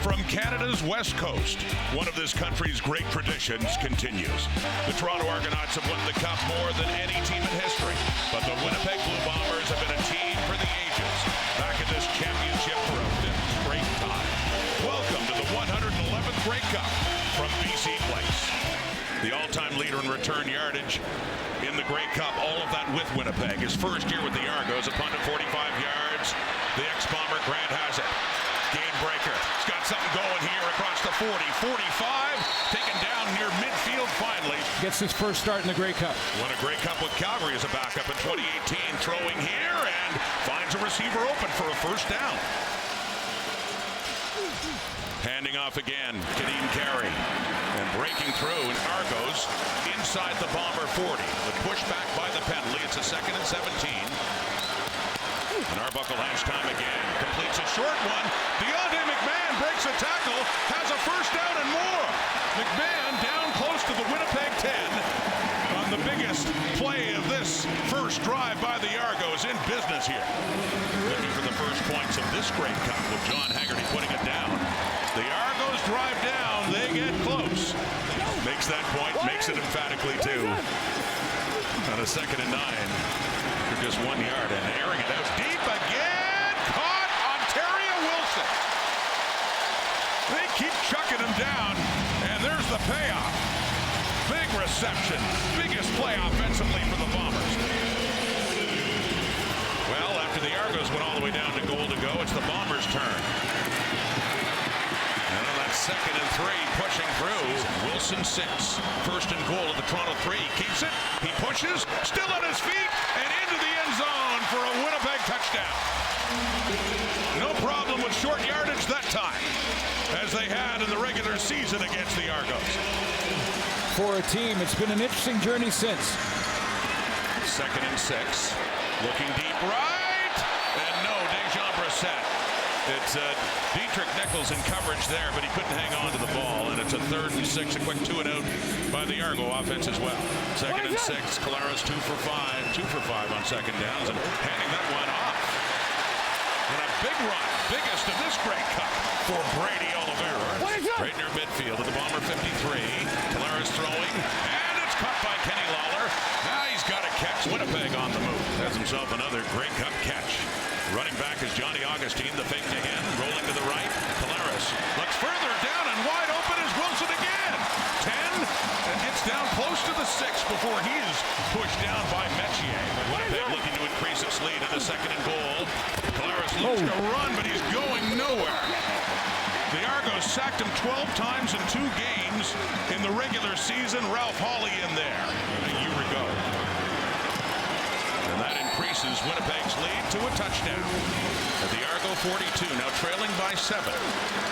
From Canada's West Coast, one of this country's great traditions continues. The Toronto Argonauts have won the Cup more than any team in history, but the Winnipeg Blue Bombers have been a team for the ages, back in this championship for a fifth straight time. Welcome to the 111th Grey Cup from BC Place. The all-time leader in return yardage in the Grey Cup, all of that with Winnipeg. His first year with the Argos, a punt of 45 yards. The ex-Bomber Grant has it. Game breaker. He's got something going here across the 40, 45, taken down near midfield finally. Gets his first start in the Grey Cup. Won a Grey Cup with Calgary as a backup in 2018, throwing here and finds a receiver open for a first down. Handing off again, Kadeem Carey. And breaking through, and Argos inside the Bomber 40. The pushback by the penalty. It's a 2nd and 17. And Arbuckle has time again. Completes a short one. Deontay McMahon breaks a tackle. Has a first down and more. McMahon down close to the Winnipeg 10 on the biggest play of this first drive by the Argos in business here. Looking for the first points of this Grey Cup with John Haggerty putting it down. The Argos drive down. They get close. Makes that point. Makes it emphatically too. On a 2nd and 9. For just 1 yard and airing it out deep again. Caught Ontario Wilson. They keep chucking him down, and there's the payoff. Big reception. Biggest play offensively for the Bombers. Well, after the Argos went all the way down to goal to go, it's the Bombers' turn. And on that 2nd and 3, pushing through, Wilson 6. First and goal at the Toronto 3. Keeps it. He pushes. Still on his feet. And into the end zone for a Winnipeg touchdown. No problem with short yardage that time, as they had in the regular season against the Argos. For a team, it's been an interesting journey since. 2nd and 6. Looking deep right. And no, Dejan Brissett. It's Dietrich Nichols in coverage there, but he couldn't hang on to the ball, and it's a 3rd and 6, a quick 2 and out by the Argo offense as well. 2nd and 6, Collaros 2 for 5, 2 for 5 on 2nd downs, and handing that one off. And a big run, biggest of this Grey Cup for Brady Oliveira. Right near midfield at the Bomber 53. Collaros throwing, and it's caught by Kenny Lawler. Now he's got a catch. Winnipeg on the move. Has himself another Grey Cup catch. Running back is Johnny Augustine, the fake to him, rolling to the right. Collaros looks further down, and wide open is Wilson again. 10, and gets down close to the 6 before he is pushed down by Metier. Winnipeg looking to increase its lead in the 2nd and goal. Collaros looks to run, but he's going nowhere. The Argos sacked him 12 times in 2 games in the regular season. Ralph Hawley in there a year ago. And that increases Winnipeg's lead to a touchdown. At the Argo 42, now trailing by 7.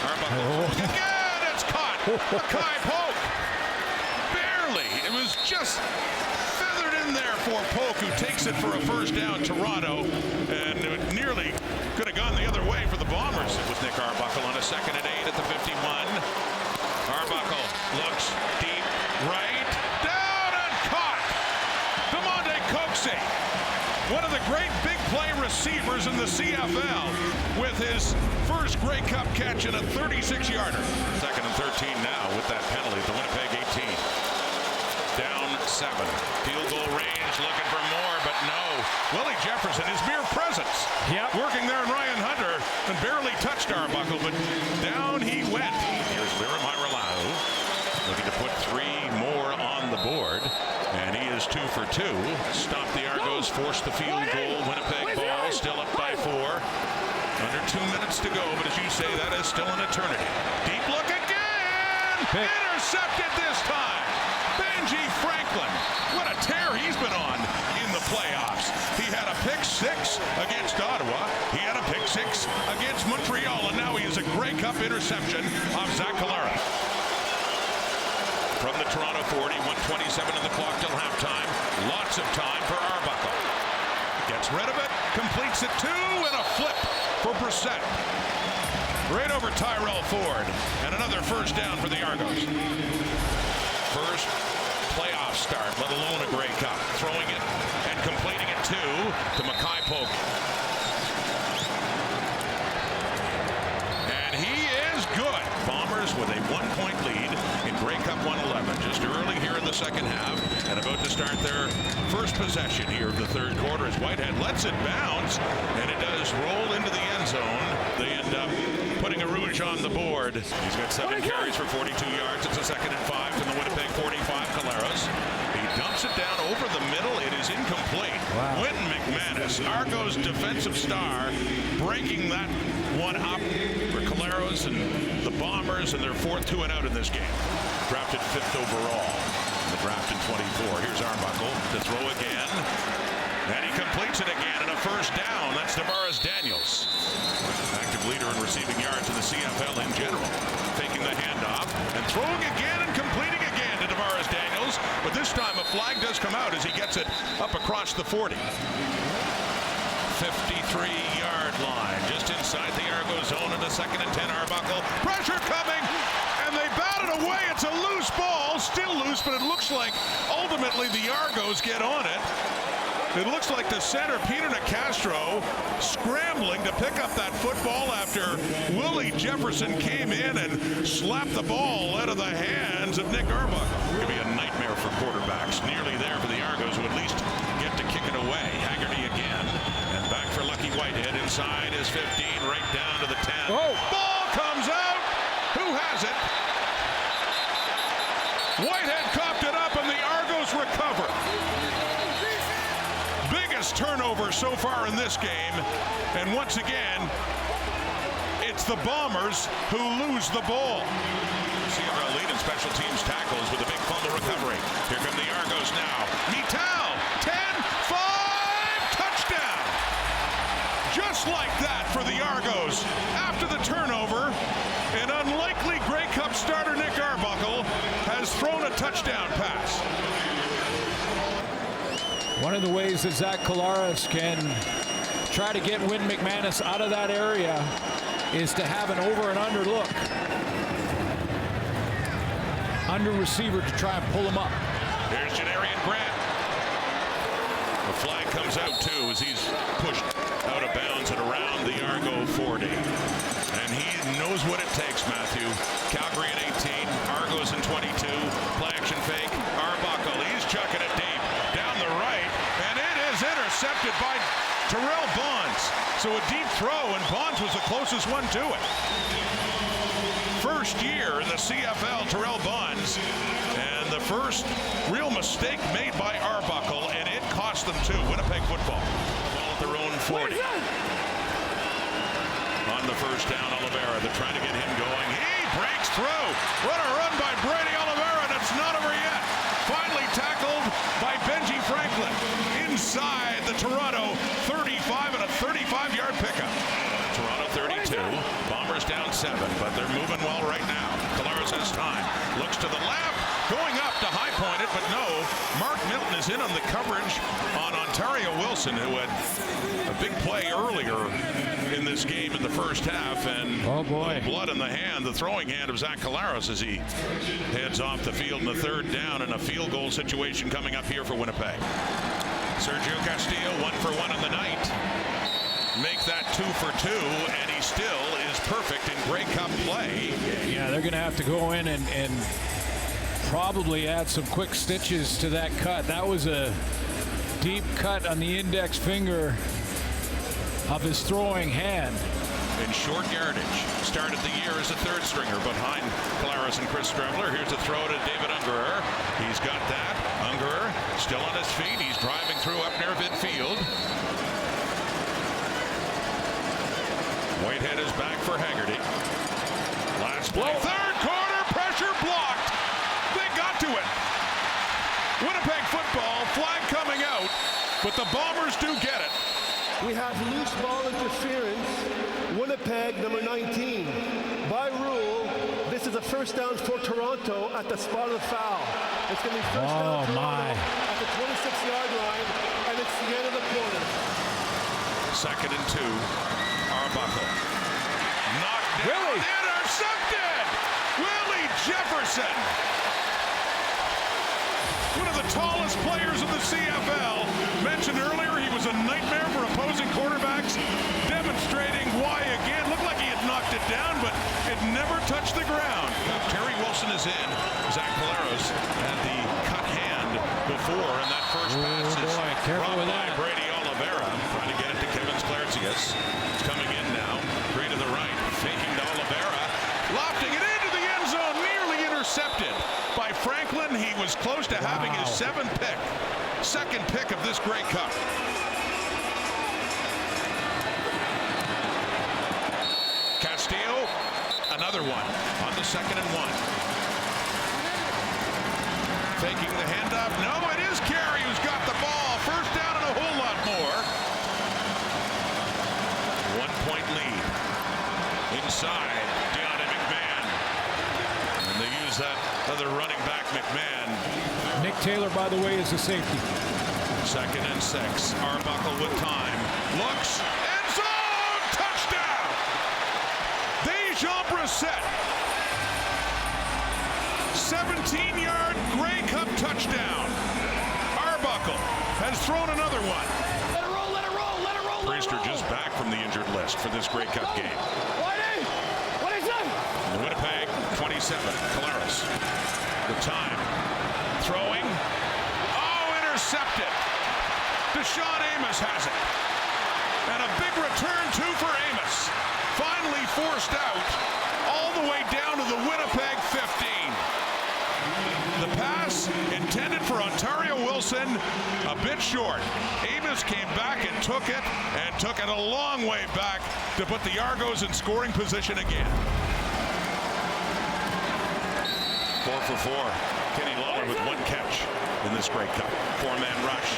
Arbuckle again, it's caught. Mackay Polk. Barely. It was just feathered in there for Polk, who takes it for a first down. Toronto, and it nearly could have gone the other way for the Bombers. It was Nick Arbuckle on a 2nd and 8 at the 51. Arbuckle looks deep right, down and caught. Demonte Coxey, one of the great big play receivers in the CFL, with his first Grey Cup catch in a 36-yarder. 2nd and 13 now with that penalty. The Winnipeg 18. Down 7. Field goal range, looking for more, but no. Willie Jefferson, his mere presence, working there in Ryan Hunter, and barely touched Arbuckle, but down he went. Here's Liram Hiralau, looking to put 3 more on the board, and he is 2 for 2. Stop the Argos, force the field goal. Winnipeg ball, still up by 4. Under 2 minutes to go, but as you say, that is still an eternity. Deep look again! Intercepted this time! Benji Franklin, what a tear he's been on in the playoffs. He had a pick 6 against Ottawa. He had a pick 6 against Montreal, and now he has a Grey Cup interception of Zach Collaros. From the Toronto 40, 1:27 on the clock till halftime. Lots of time for Arbuckle. Gets rid of it, completes it 2, and a flip for Brissett. Right over Tyrell Ford, and another first down for the Argos. First playoff start, let alone a Grey Cup. Throwing it and completing it to Mackay Polk. And he is good. with a 1-point lead in Grey Cup 111. Just early here in the second half and about to start their first possession here of the third quarter as Whitehead lets it bounce, and it does roll into the end zone. They end up putting a Rouge on the board. He's got 7 carries for 42 yards. It's a 2nd and 5 from the Winnipeg 45, Collaros. He dumps it down over the middle. It is incomplete. Wow. Quentin McManus, Argos defensive star, breaking that one up for Collaros and the Bombers, and their 4th 2 and out in this game. Drafted 5th overall in the draft in 24. Here's Arbuckle to throw again. And he completes it again, and a first down. That's Tavares Daniels. Active leader in receiving yards in the CFL in general. Taking the handoff and throwing again and completing again to Tavares Daniels. But this time a flag does come out as he gets it up across the 40. 53-yard line, just inside the Argo zone in the 2nd and 10. Arbuckle, pressure coming, and they bat it away. It's a loose ball, still loose, but it looks like ultimately the Argos get on it. It looks like the center, Peter Nicastro, scrambling to pick up that football after Willie Jefferson came in and slapped the ball out of the hands of Nick Arbuckle. It could be a nightmare for quarterbacks. Nearly there for the Argos, who at least get to kick it away. Haggerty again, and back for Lucky Whitehead inside his 15, right down to the 10. Oh. Ball comes out. Who has it? Whitehead coughed it up, and the Argos recover. Turnover so far in this game, and once again it's the Bombers who lose the ball. CFL lead in special teams tackles with a big fumble recovery. Here come the Argos now. Mital, 10-5, touchdown. Just like that for the Argos. After the turnover, an unlikely Grey Cup starter Nick Arbuckle has thrown a touchdown pass. One of the ways that Zach Collaros can try to get Wynn McManus out of that area is to have an over and under look. Under receiver to try and pull him up. Here's Janarian Grant. The flag comes out too as he's pushed out of bounds and around the Argo 40. And he knows what it takes, Matthew. Calgary at 18, Argos in 22. Play action fake. Arbuckle, he's chucking it deep. Down the right, and it is intercepted by Terrell Bonds. So a deep throw, and Bonds was the closest one to it. First year in the CFL, Terrell Bonds, and the first real mistake made by Arbuckle, and it cost them too. Winnipeg football. Ball at their own 40. On the first down, Oliveira, they're trying to get him going. He breaks through. What a run by Brady Oliveira, and it's not over yet. Finally tackled by Benji Franklin inside the Toronto 35 and a 35-yard pickup. Toronto 32, Bombers down 7, but they're moving well right now. Collaros has time, looks to the left, going up to high point it, but no. Mark Milton is in on the coverage on Ontario Wilson, who had a big play earlier in this game in the first half, and oh boy, blood in the hand, the throwing hand of Zach Collaros as he heads off the field in the 3rd down, and a field goal situation coming up here for Winnipeg. Sergio Castillo 1 for 1 on the night. Make that 2 for 2, and he still is perfect in Grey Cup play. Yeah, they're going to have to go in and probably add some quick stitches to that cut. That was a deep cut on the index finger of his throwing hand. In short yardage, started the year as a 3rd stringer behind Collaros and Chris Strebler. Here's a throw to David Ungerer. He's got that. Ungerer still on his feet. He's driving through up near midfield. Whitehead is back for Haggerty. Last play. Whoa. 3rd quarter, pressure blocked. They got to it. Winnipeg football, flag coming out, but the Bombers do get it. We have loose ball interference. Winnipeg, number 19. By rule, this is a first down for Toronto at the spot of the foul. It's going to be first down Toronto at the 26-yard line, and it's the end of the quarter. 2nd and 2. Arbuckle. Knocked down. Willie. Intercepted. Willie Jefferson. one of the tallest players in the CFL. Mentioned earlier, he was a nightmare for opposing quarterbacks, demonstrating why again. Looked like he had knocked it down, but it never touched the ground. Terry Wilson is in. Zach Collaros had the cut hand before, and that first pass is brought by Brady Oliveira, trying to get it to Kevin Sklarzias. It's coming in now. Three to the right, faking to Oliveira, lofting it into the end zone, nearly intercepted by Franklin. He was close to having his second pick of this Grey Cup. Castillo, another one on the 2nd and 1. Faking the handoff. No, it is Carey who's got the ball. First down and a whole lot more. 1 point lead. Inside, Deontay McMahon. And they use that other running back, McMahon. Nick Taylor, by the way, is a safety. 2nd and 6. Arbuckle with time. Looks. End zone! Touchdown! Dejan Brissett. 17-yard Grey Cup touchdown. Arbuckle has thrown another one. Let it roll, let it roll, let it roll, let it Priester roll. just back from the injured list for this Grey Cup game. What is it? Winnipeg, 27. Collaros. The time. Throwing. Oh, intercepted. Deshaun Amos has it. And a big return, too, for Amos. Finally forced out all the way down to the Winnipeg 15. The pass intended for Ontario Wilson, a bit short. Amos came back and took it a long way back to put the Argos in scoring position again. 4 for 4. Kenny Lawler with 1 catch in this Grey Cup. 4-man rush.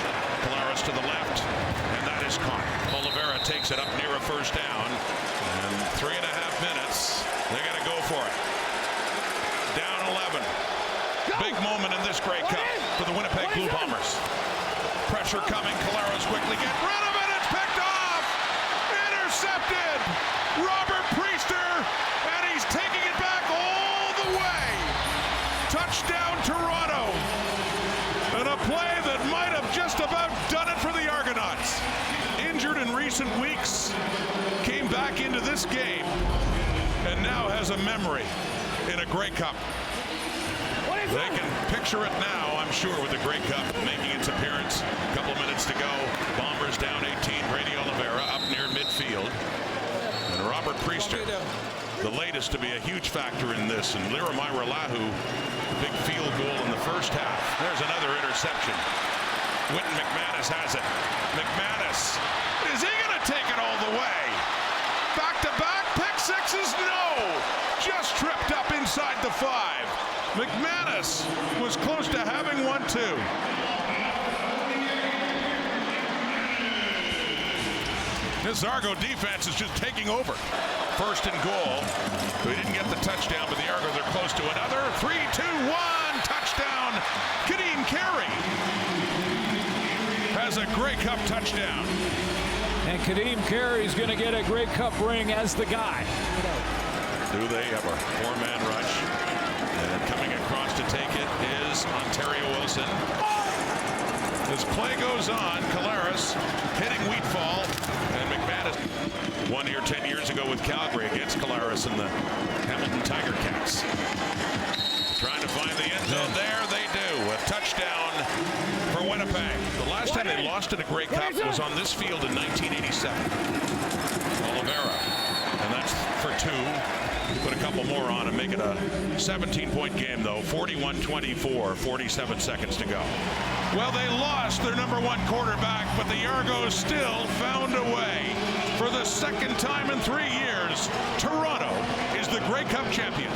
Collaros to the left, and that is caught. Oliveira takes it up near a first down, and 3.5 minutes. They got to go for it. Down 11. Big moment in this Grey Cup for the Winnipeg Blue Bombers. Pressure coming. Collaros quickly get rid of it. It's picked off. Intercepted. Robert Priester, and he's taking it back all the way. Touchdown Toronto. And a play that might have just about done it for the Argonauts. Injured in recent weeks, came back into this game, and now has a memory in a Grey Cup. They can picture it now, I'm sure, with the Grey Cup making its appearance. A couple minutes to go. Bombers down 18. Brady Oliveira up near midfield. And Robert Priester, the latest to be a huge factor in this. And Liromai Lahu, big field goal in the first half. There's another interception. Wynton McManus has it. McManus, is he going to take it all the way? Back-to-back pick sixes? No! Just tripped up inside the 5. McManus was close to having one, too. This Argo defense is just taking over. 1st and goal. We didn't get the touchdown, but the Argos are close to another. 3-2-1 touchdown. Kadeem Carey has a Grey Cup touchdown. And Kadeem Carey is going to get a Grey Cup ring as the guy. Do they ever? 4-man rush. And coming across to take it is Ontario Wilson. As play goes on, Collaros hitting Wheatfall, and McManus won here 10 years ago with Calgary against Collaros and the Hamilton Tiger Cats. Trying to find the end zone. There they do. A touchdown for Winnipeg. The last time they lost in a Grey Cup was on this field in 1987. Oliveira, and that's for 2. Put a couple more on and make it a 17-point game, though. 41-24, 47 seconds to go. Well, they lost their number 1 quarterback, but the Argos still found a way. For the 2nd time in 3 years, Toronto is the Grey Cup champion.